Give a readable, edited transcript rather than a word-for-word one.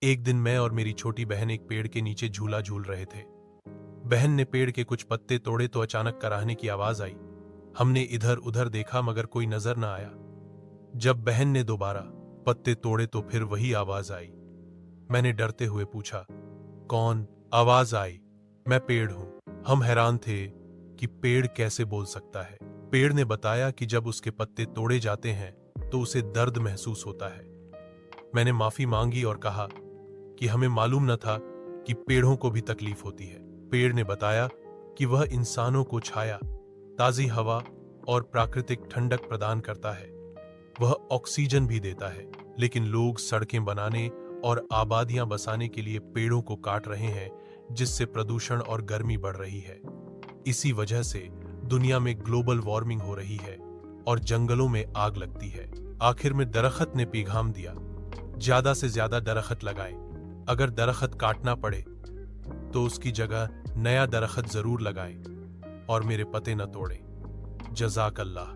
एक दिन मैं और मेरी छोटी बहन एक पेड़ के नीचे झूला झूल रहे थे। बहन ने पेड़ के कुछ पत्ते तोड़े तो अचानक कराहने की आवाज आई। हमने इधर उधर देखा मगर कोई नजर न आया। जब बहन ने दोबारा पत्ते तोड़े तो फिर वही आवाज आई। मैंने डरते हुए पूछा, कौन? आवाज आई, मैं पेड़ हूं। हम हैरान थे कि पेड़ कैसे बोल सकता है। पेड़ ने बताया कि जब उसके पत्ते तोड़े जाते हैं तो उसे दर्द महसूस होता है। मैंने माफी मांगी और कहा कि हमें मालूम न था कि पेड़ों को भी तकलीफ होती है। पेड़ ने बताया कि वह इंसानों को छाया, ताजी हवा और प्राकृतिक ठंडक प्रदान करता है। वह ऑक्सीजन भी देता है, लेकिन लोग सड़कें बनाने और आबादियां बसाने के लिए पेड़ों को काट रहे हैं, जिससे प्रदूषण और गर्मी बढ़ रही है। इसी वजह से दुनिया में ग्लोबल वार्मिंग हो रही है और जंगलों में आग लगती है। आखिर में दरख्त ने पैगाम दिया, ज्यादा से ज्यादा दरख्त लगाएं। अगर दरख्त काटना पड़े तो उसकी जगह नया दरख्त जरूर लगाएं और मेरे पत्ते न तोड़ें। जज़ाक अल्लाह।